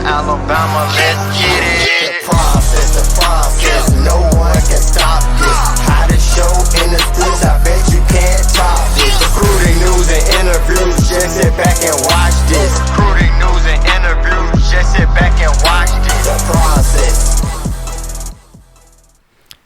Alabama, let's get it. The process, no one can stop this. How to show in the streets, I bet you can't top this. Recruiting news and interviews, just sit back and watch this. Recruiting news and interviews, just sit back and watch this. The process.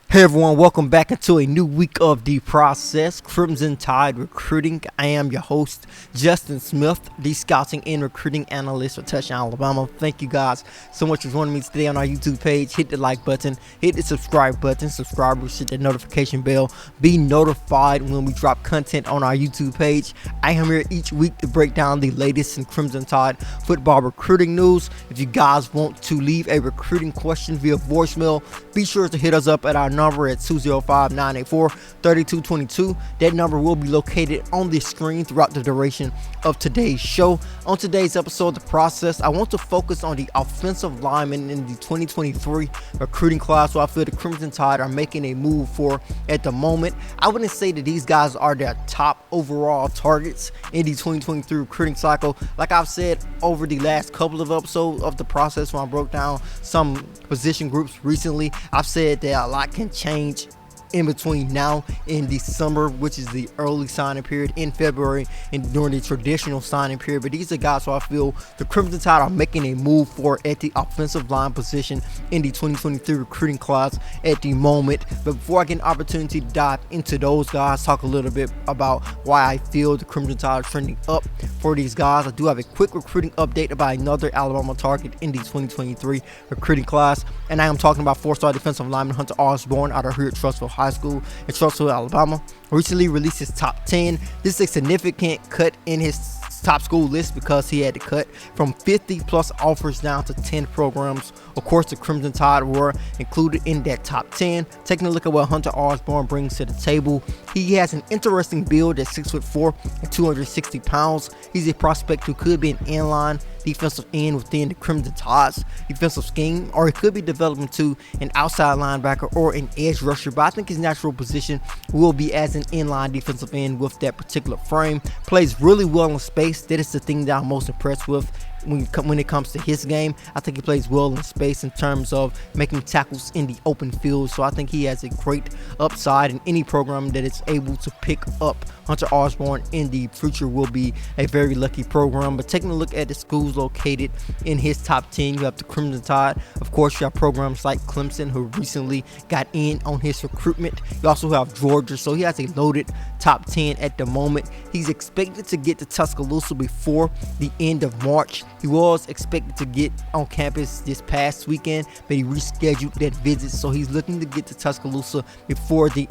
Hey everyone, welcome back into a new week of The Process, Crimson Tide Recruiting. I am your host, Justin Smith, the Scouting and Recruiting Analyst for Touchdown Alabama. Thank you guys so much for joining me today on our YouTube page. Hit the like button, hit the subscribe button, subscribers, hit the notification bell, be notified when we drop content on our YouTube page. I am here each week to break down the latest in Crimson Tide football recruiting news. If you guys want to leave a recruiting question via voicemail, be sure to hit us up at our number at 205-984-3222. That number will be located on the screen throughout the duration of today's show. On today's episode of The Process, I want to focus on the offensive linemen in the 2023 recruiting class, who I feel the Crimson Tide are making a move for at the moment. I wouldn't say that these guys are their top overall targets in the 2023 recruiting cycle. Like I've said over the last couple of episodes of The Process, when I broke down some position groups recently, I've said that a lot can change in between now and December, which is the early signing period, in February and during the traditional signing period. But these are guys who I feel the Crimson Tide are making a move for at the offensive line position in the 2023 recruiting class at the moment. But before I get an opportunity to dive into those guys, talk a little bit about why I feel the Crimson Tide are trending up for these guys, I do have a quick recruiting update about another Alabama target in the 2023 recruiting class, and I am talking about four-star defensive lineman Hunter Osborne out of here at Trussville High School in Trussville, Alabama. Recently released his top 10. This is a significant cut in his top school list because he had to cut from 50 plus offers down to 10 programs. Of course, the Crimson Tide were included in that top 10. Taking a look at what Hunter Osborne brings to the table, he has an interesting build at 6'4" and 260 pounds. He's a prospect who could be an inline defensive end within the Crimson Tide's defensive scheme, or he could be developing to an outside linebacker or an edge rusher, but I think his natural position will be as an inline defensive end with that particular frame. Plays really well in space. That is the thing that I'm most impressed with when it comes to his game. I think he plays well in space in terms of making tackles in the open field. So I think he has a great upside, and any program that is able to pick up Hunter Osborne in the future will be a very lucky program. But taking a look at the schools located in his top 10, you have the Crimson Tide. Of course, you have programs like Clemson, who recently got in on his recruitment. You also have Georgia, so he has a loaded top 10 at the moment. He's expected to get to Tuscaloosa before the end of March. He was expected to get on campus this past weekend, but he rescheduled that visit, so he's looking to get to Tuscaloosa before the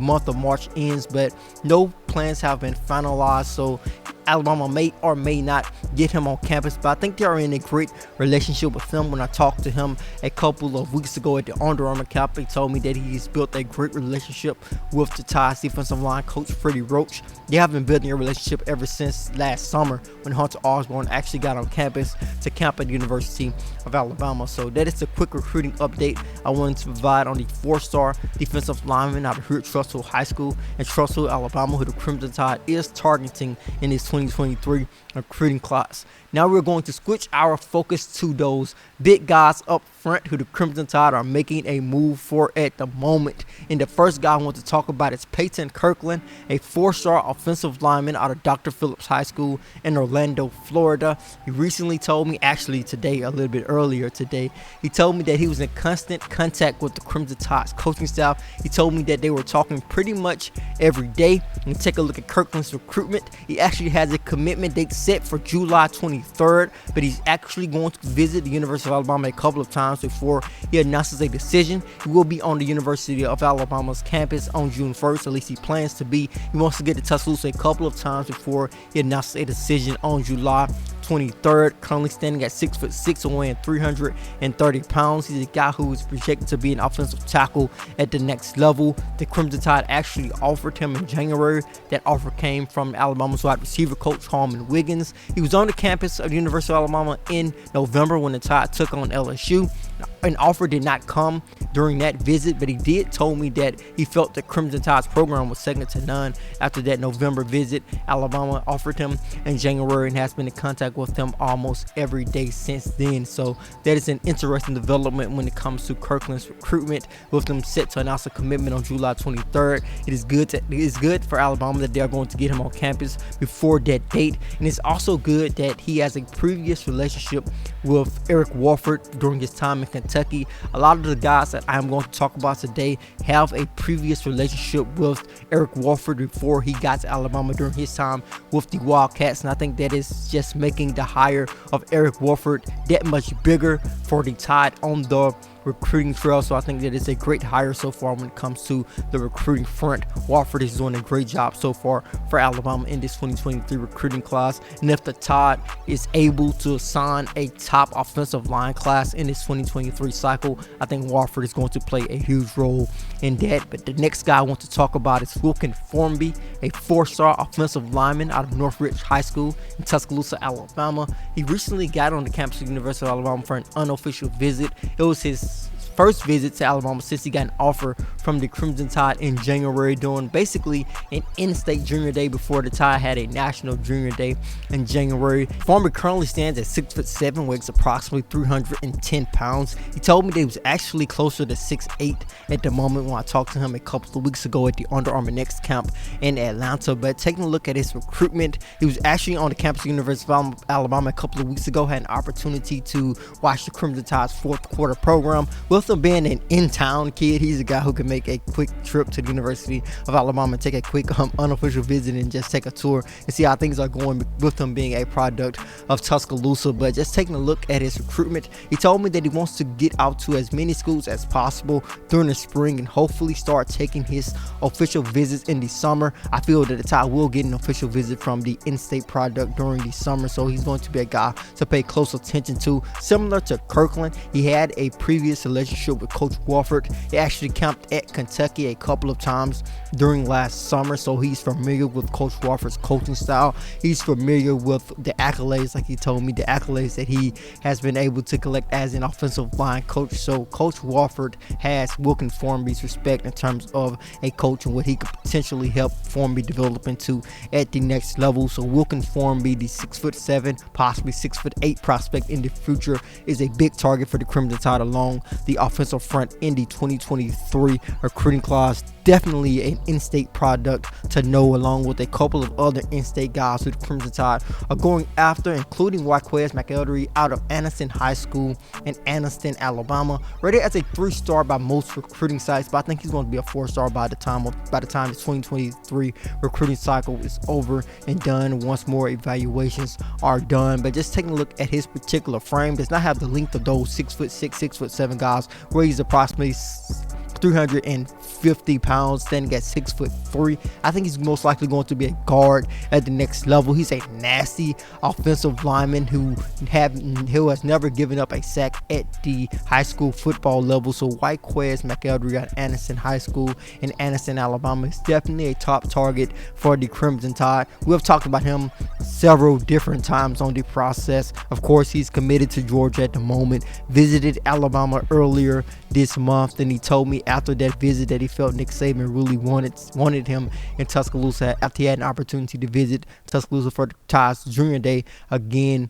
month of March ends, but no plans have been finalized, so Alabama may or may not get him on campus, but I think they are in a great relationship with him. When I talked to him a couple of weeks ago at the Under Armour camp, he told me that he's built a great relationship with the Tide's defensive line coach, Freddie Roach. They have been building a relationship ever since last summer when Hunter Osborne actually got on campus to camp at the University of Alabama. So that is a quick recruiting update I wanted to provide on the four-star defensive lineman out of here at Trussville High School in Trussville, Alabama, who the Crimson Tide is targeting in this 2023 recruiting class. Now we're going to switch our focus to those big guys up front who the Crimson Tide are making a move for at the moment. And the first guy I want to talk about is PAYTON KIRKLAND, a four-star offensive lineman out of Dr. Phillips High School in Orlando, Florida. He recently told me, actually today, a little bit earlier today, he told me that he was in constant contact with the Crimson Tide's coaching staff. He told me that they were talking pretty much every day. And take a look at Kirkland's recruitment. He actually has a commitment date set for July 23rd, but he's actually going to visit the University of Alabama a couple of times before he announces a decision. He will be on the University of Alabama's campus on June 1st, at least he plans to be. He wants to get to Tuscaloosa a couple of times before he announces a decision on July 23rd. Currently standing at 6'6" and weighing 330 pounds. He's a guy who is projected to be an offensive tackle at the next level. The Crimson Tide actually offered him in January. That offer came from Alabama's wide receiver coach Harmon Wiggins. He was on the campus of the University of Alabama in November when the Tide took on LSU. An offer did not come during that visit, but he did told me that he felt the Crimson Tide's program was second to none after that November visit. Alabama offered him in January and has been in contact contact with him almost every day since then. So that is an interesting development when it comes to Kirkland's recruitment, with them set to announce a commitment on July 23rd. It is good for Alabama that they're going to get him on campus before that date, and it's also good that he has a previous relationship with Eric Warford during his time in Kentucky. A lot of the guys that I'm going to talk about today have a previous relationship with Eric Warford before he got to Alabama during his time with the Wildcats, and I think that is just making the hire of Eric Warford that much bigger for the Tide on the recruiting trail. So I think that it's a great hire so far when it comes to the recruiting front. Warford is doing a great job so far for Alabama in this 2023 recruiting class, and if the Tide is able to sign a top offensive line class in this 2023 cycle, I think Warford is going to play a huge role in that. But the next guy I want to talk about is WILKIN, a 4-star offensive lineman out of Northridge High School in Tuscaloosa, Alabama. He recently got on the campus of the University of Alabama for an unofficial visit. It was his first visit to Alabama since he got an offer from the Crimson Tide in January, during basically an in-state junior day before the Tide had a national junior day in January. FORMBY currently stands at 6'7", weighs approximately 310 pounds. He told me that he was actually closer to 6'8" at the moment when I talked to him a couple of weeks ago at the Under Armour Next camp in Atlanta. But taking a look at his recruitment, he was actually on the campus of the University of Alabama a couple of weeks ago, had an opportunity to watch the Crimson Tide's fourth quarter program. With him being an in-town kid, he's a guy who can make a quick trip to the University of Alabama and take a quick unofficial visit and just take a tour and see how things are going, with him being a product of Tuscaloosa. But just taking a look at his recruitment, he told me that he wants to get out to as many schools as possible during the spring and hopefully start taking his official visits in the summer. I feel that the Tide will get an official visit from the in-state product during the summer, so he's going to be a guy to pay close attention to. Similar to Kirkland, he had a previous relationship with Coach Warford. He actually camped at Kentucky a couple of times during last summer, so he's familiar with Coach Warford's coaching style. He's familiar with the accolades, like he told me, the accolades that he has been able to collect as an offensive line coach. So Coach Warford has WILKIN FORMBY's respect in terms of a coach and what he could potentially help FORMBY develop into at the next level. So WILKIN FORMBY, the 6'7", possibly 6'8" prospect in the future, is a big target for the Crimson Tide along the offensive front in the 2023 recruiting class. Definitely an in-state product to know, along with a couple of other in-state guys who the Crimson Tide are going after, including RYQUEZE McElderry out of Anniston High School in Anniston, Alabama. Rated as a 3-star by most recruiting sites, but I think he's going to be a 4-star by the time the 2023 recruiting cycle is over and done, once more evaluations are done. But just taking a look at his particular frame, does not have the length of those 6'6", 6'7" guys, where he's approximately 350 pounds, standing at 6'3". I think he's most likely going to be a guard at the next level. He's a nasty offensive lineman who has never given up a sack at the high school football level. So RYQUEZE McElderry at Anniston High School in Anniston, Alabama is definitely a top target for the Crimson Tide. We have talked about him several different times on the process. Of course, he's committed to Georgia at the moment, visited Alabama earlier this month, and he told me after that visit that he felt Nick Saban really wanted him in Tuscaloosa after he had an opportunity to visit Tuscaloosa for the Tide's junior day again.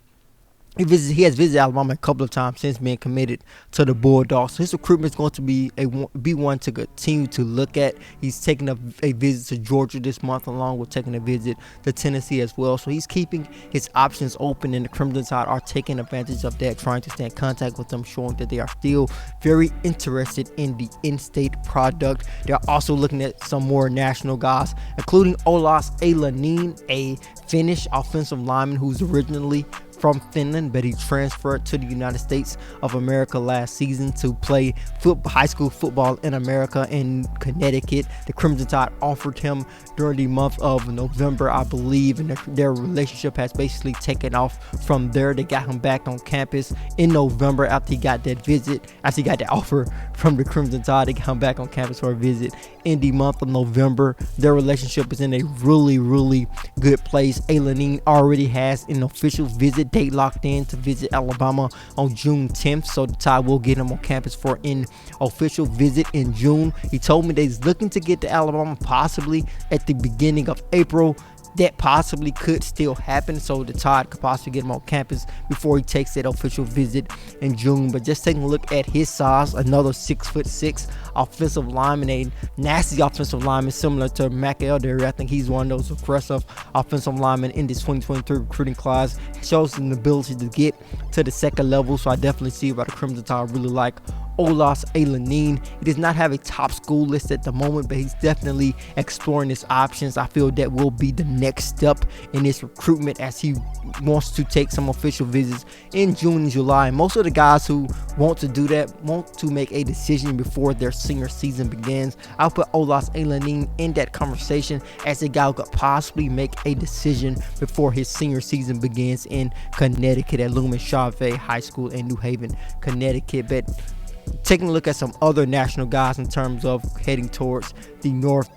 He has visited Alabama a couple of times since being committed to the Bulldogs. So his recruitment is going to be one to continue to look at. He's taking a visit to Georgia this month, along with taking a visit to Tennessee as well. So he's keeping his options open, and the Crimson Tide are taking advantage of that, trying to stay in contact with them, showing that they are still very interested in the in-state product. They're also looking at some more national guys, including OLAUS ALINEN, a Finnish offensive lineman who's originally from Finland, but he transferred to the United States of America last season to play high school football in America in Connecticut. The Crimson Tide offered him during the month of November, I believe, and their relationship has basically taken off from there. They got him back on campus in November after he got that visit, after he got the offer from the Crimson Tide. They got him back on campus for a visit in the month of November. Their relationship is in a really good place. ALINEN already has an official visit date locked in to visit Alabama on June 10th, so the Tide will get him on campus for an official visit in June. He told me that he's looking to get to Alabama possibly at the beginning of April. that possibly could still happen, so the Tide could possibly get him on campus before he takes that official visit in June. But just taking a look at his size, another 6'6" offensive lineman, a nasty offensive lineman similar to MCELDERRY. I think he's one of those aggressive offensive linemen in this 2023 recruiting class. Shows an ability to get to the second level, so I definitely see why the Crimson Tide really like OLAUS ALINEN. He does not have a top school list at the moment, but he's definitely exploring his options. I feel that will be the next step in his recruitment, as he wants to take some official visits in June and July. And most of the guys who want to do that want to make a decision before their senior season begins. I'll put OLAUS ALINEN in that conversation as a guy who could possibly make a decision before his senior season begins in Connecticut at Lumen Chavez High School in New Haven, Connecticut. But taking a look at some other national guys in terms of heading towards the North,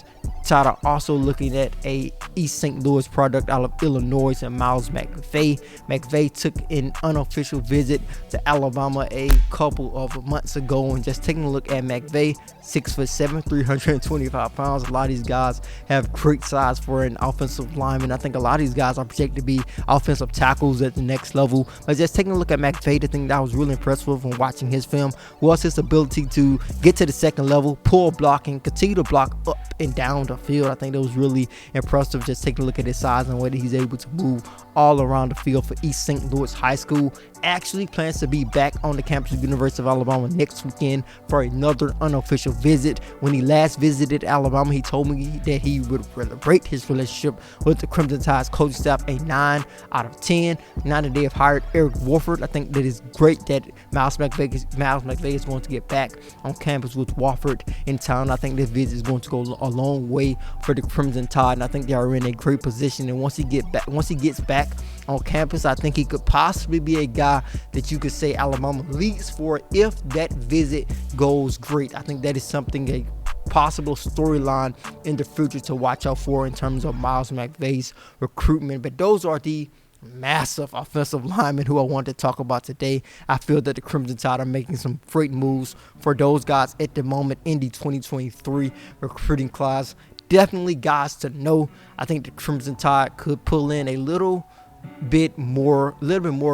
Tide are also looking at a East St. Louis product out of Illinois and Miles McVay. McVay took an unofficial visit to Alabama a couple of months ago, and just taking a look at McVay, 6'7", 325 pounds. A lot of these guys have great size for an offensive lineman. I think a lot of these guys are projected to be offensive tackles at the next level. But just taking a look at McVay, the thing that I was really impressed with when watching his film was his ability to get to the second level, pull blocking, continue to block up and down the field. I think that was really impressive. Just taking a look at his size and whether he's able to move all around the field for East St. Louis High School. Actually plans to be back on the campus of the University of Alabama next weekend for another unofficial visit. When he last visited Alabama, he told me that he would rate his relationship with the Crimson Tide's coaching staff a 9 out of 10. Now that they have hired Eric Warford, I think that is great that Miles McVay is going to get back on campus with Warford in town. I think this visit is going to go a long way for the Crimson Tide, and I think they are in a great position. And once he gets back on campus, I think he could possibly be a guy that you could say Alabama leads for if that visit goes great. I think that is something, a possible storyline in the future to watch out for in terms of Miles McVay's recruitment. But those are the massive offensive linemen who I want to talk about today. I feel that the Crimson Tide are making some great moves for those guys at the moment in the 2023 recruiting class. Definitely guys to know. I think the Crimson Tide could pull in a little bit more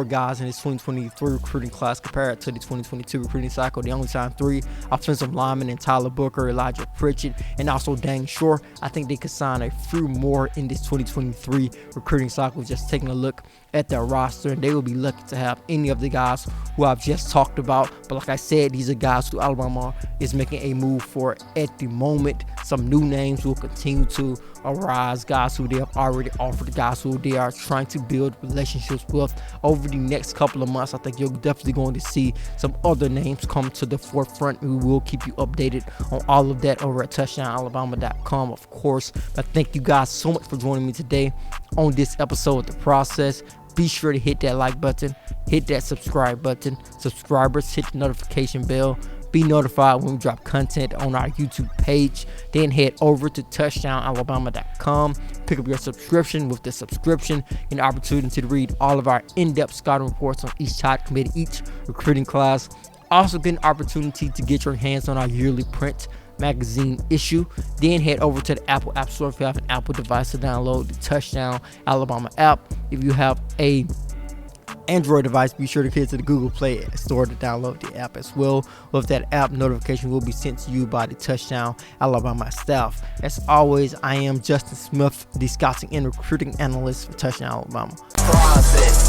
guys in this 2023 recruiting class compared to the 2022 recruiting cycle. They only signed 3 offensive linemen in Tyler Booker, Elijah Pritchett, and also Dang Shore. I think they could sign a few more in this 2023 recruiting cycle. Just taking a look at their roster, and they will be lucky to have any of the guys who I've just talked about. But like I said, these are guys who Alabama is making a move for at the moment. Some new names will continue to arise, guys who they have already offered, guys who they are trying to build relationships with over the next couple of months. I think you're definitely going to see some other names come to the forefront. We will keep you updated on all of that over at touchdownalabama.com, of course. But thank you guys so much for joining me today on this episode of The Process. Be sure to hit that like button, hit that subscribe button. Subscribers, hit the notification bell. Be notified when we drop content on our YouTube page. Then head over to touchdownalabama.com. Pick up your subscription. With the subscription, an opportunity to read all of our in-depth scouting reports on each Tide committee, each recruiting class. Also get an opportunity to get your hands on our yearly print magazine issue. Then head over to the Apple App Store if you have an Apple device to download the Touchdown Alabama app. If you have a Android device, be sure to head to the Google Play Store to download the app as well. With that app, notification will be sent to you by the Touchdown Alabama staff. As always, I am Justin Smith, the scouting and recruiting analyst for Touchdown Alabama. Process.